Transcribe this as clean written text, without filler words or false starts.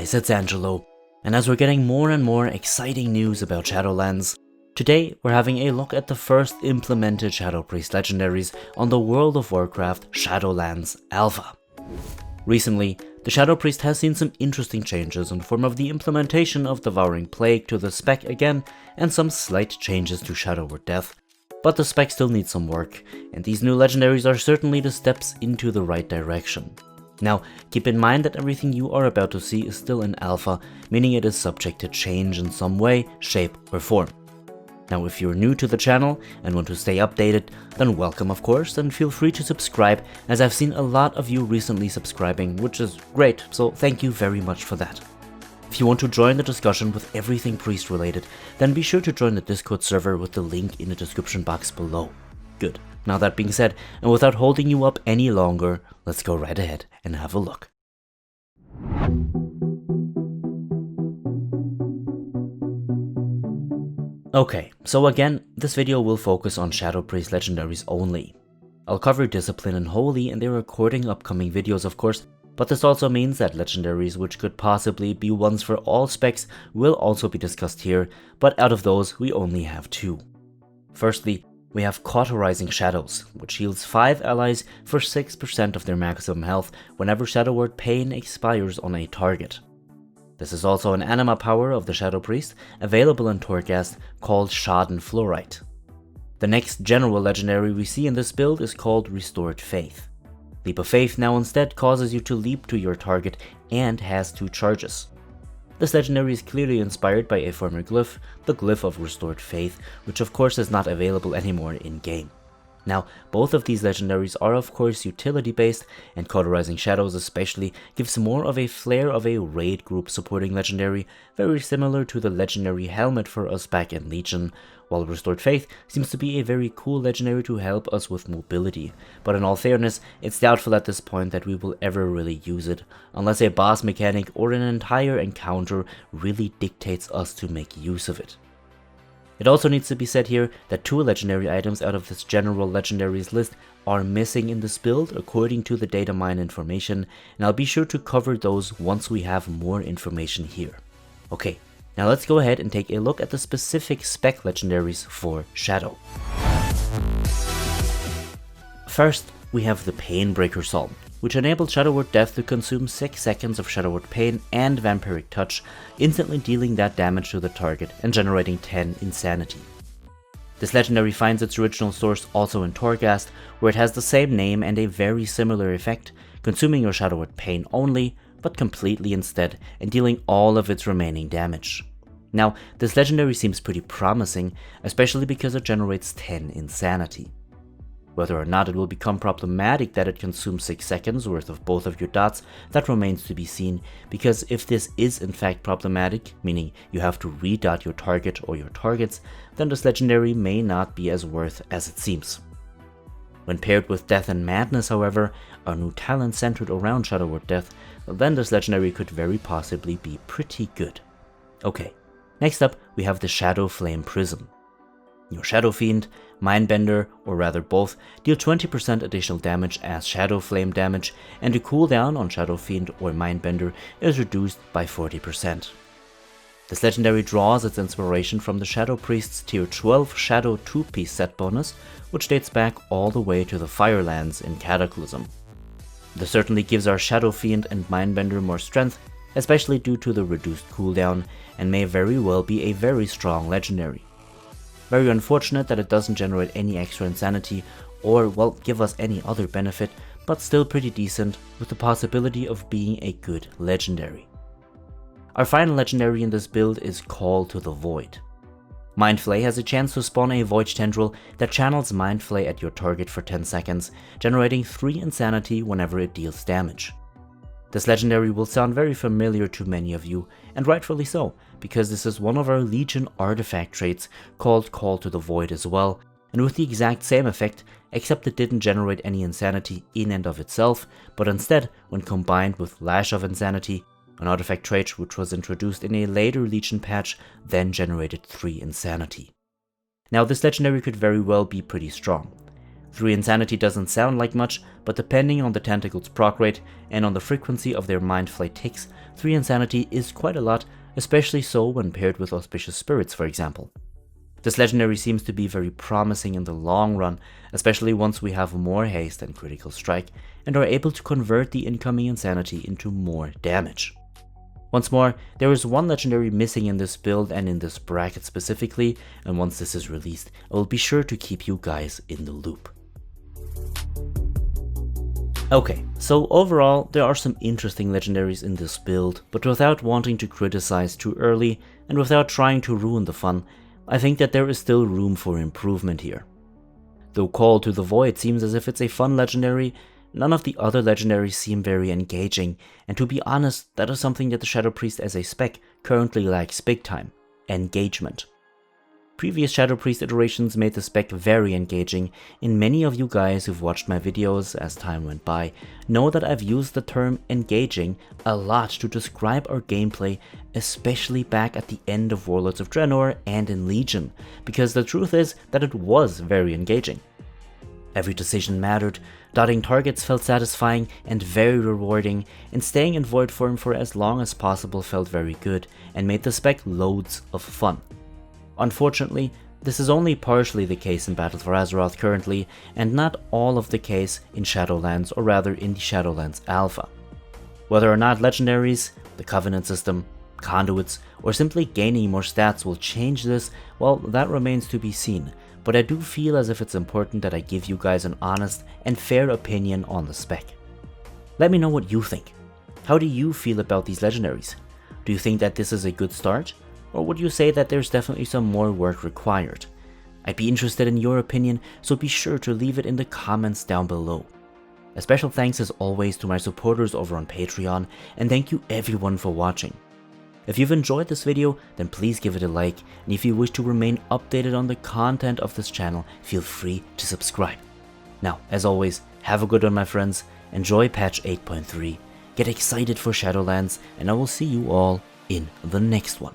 guys, it's Angelo, and as we're getting more and more exciting news about Shadowlands, today we're having a look at the first implemented Shadow Priest Legendaries on the World of Warcraft Shadowlands Alpha. Recently, the Shadow Priest has seen some interesting changes in the form of the implementation of Devouring Plague to the spec again, and some slight changes to Shadow Word Death, but the spec still needs some work, and these new legendaries are certainly the steps into the right direction. Now, keep in mind that everything you are about to see is still in alpha, meaning it is subject to change in some way, shape or form. Now, if you're new to the channel and want to stay updated, then welcome of course, and feel free to subscribe, as I've seen a lot of you recently subscribing, which is great, so thank you very much for that. If you want to join the discussion with everything priest related, then be sure to join the Discord server with the link in the description box below. Good. Now that being said, and without holding you up any longer, let's go right ahead and have a look. Okay, so again, this video will focus on Shadow Priest Legendaries only. I'll cover Discipline and Holy and their recording upcoming videos of course, but this also means that legendaries which could possibly be ones for all specs will also be discussed here, but out of those we only have two. Firstly, we have Cauterizing Shadows, which heals 5 allies for 6% of their maximum health whenever Shadow Word Pain expires on a target. This is also an anima power of the Shadow Priest, available in Torghast, called Schadenfluorite. The next general legendary we see in this build is called Restored Faith. Leap of Faith now instead causes you to leap to your target and has 2 charges. This legendary is clearly inspired by a former glyph, the Glyph of Restored Faith, which of course is not available anymore in-game. Now, both of these legendaries are of course utility based, and Cauterizing Shadows especially gives more of a flair of a raid group supporting legendary, very similar to the legendary helmet for us back in Legion, while Restored Faith seems to be a very cool legendary to help us with mobility, but in all fairness, it's doubtful at this point that we will ever really use it, unless a boss mechanic or an entire encounter really dictates us to make use of it. It also needs to be said here that 2 legendary items out of this general legendaries list are missing in this build according to the data mine information, and I'll be sure to cover those once we have more information here. Okay, now let's go ahead and take a look at the specific spec legendaries for Shadow. First, we have the Painbreaker Psalm, which enables Shadow Word Death to consume 6 seconds of Shadow Word Pain and Vampiric Touch, instantly dealing that damage to the target and generating 10 Insanity. This legendary finds its original source also in Torghast, where it has the same name and a very similar effect, consuming your Shadow Word Pain only, but completely instead, and dealing all of its remaining damage. Now, this legendary seems pretty promising, especially because it generates 10 Insanity. Whether or not it will become problematic that it consumes 6 seconds worth of both of your dots, that remains to be seen, because if this is in fact problematic, meaning you have to redot your target or your targets, then this legendary may not be as worth as it seems. When paired with Death and Madness, however, a new talent centered around Shadow Word Death, then this legendary could very possibly be pretty good. Okay, next up we have the Shadow Flame Prism. Your Shadow Fiend, Mindbender, or rather both, deal 20% additional damage as Shadow Flame damage, and the cooldown on Shadow Fiend or Mindbender is reduced by 40%. This legendary draws its inspiration from the Shadow Priest's Tier 12 Shadow 2-piece set bonus, which dates back all the way to the Firelands in Cataclysm. This certainly gives our Shadow Fiend and Mindbender more strength, especially due to the reduced cooldown, and may very well be a very strong legendary. Very unfortunate that it doesn't generate any extra insanity or, well, give us any other benefit, but still pretty decent with the possibility of being a good legendary. Our final legendary in this build is Call to the Void. Mindflay has a chance to spawn a Void Tendril that channels Mindflay at your target for 10 seconds, generating 3 insanity whenever it deals damage. This legendary will sound very familiar to many of you, and rightfully so, because this is one of our Legion artifact traits called Call to the Void as well, and with the exact same effect, except it didn't generate any insanity in and of itself, but instead, when combined with Lash of Insanity, an artifact trait which was introduced in a later Legion patch, then generated 3 insanity. Now this legendary could very well be pretty strong. 3 Insanity doesn't sound like much, but depending on the tentacle's proc rate and on the frequency of their mind flight ticks, 3 Insanity is quite a lot, especially so when paired with Auspicious Spirits, for example. This legendary seems to be very promising in the long run, especially once we have more haste and critical strike, and are able to convert the incoming Insanity into more damage. Once more, there is one legendary missing in this build and in this bracket specifically, and once this is released, I will be sure to keep you guys in the loop. Okay, so overall, there are some interesting legendaries in this build, but without wanting to criticize too early, and without trying to ruin the fun, I think that there is still room for improvement here. Though Call to the Void seems as if it's a fun legendary, none of the other legendaries seem very engaging, and to be honest, that is something that the Shadow Priest as a spec currently lacks big time: engagement. Previous Shadow Priest iterations made the spec very engaging, and many of you guys who've watched my videos as time went by know that I've used the term engaging a lot to describe our gameplay, especially back at the end of Warlords of Draenor and in Legion, because the truth is that it was very engaging. Every decision mattered, dotting targets felt satisfying and very rewarding, and staying in Void form for as long as possible felt very good and made the spec loads of fun. Unfortunately, this is only partially the case in Battle for Azeroth currently, and not all of the case in Shadowlands, or rather in the Shadowlands Alpha. Whether or not legendaries, the Covenant system, conduits, or simply gaining more stats will change this, well, that remains to be seen, but I do feel as if it's important that I give you guys an honest and fair opinion on the spec. Let me know what you think. How do you feel about these legendaries? Do you think that this is a good start? Or would you say that there's definitely some more work required? I'd be interested in your opinion, so be sure to leave it in the comments down below. A special thanks as always to my supporters over on Patreon, and thank you everyone for watching. If you've enjoyed this video, then please give it a like, and if you wish to remain updated on the content of this channel, feel free to subscribe. Now, as always, have a good one my friends, enjoy patch 8.3, get excited for Shadowlands, and I will see you all in the next one.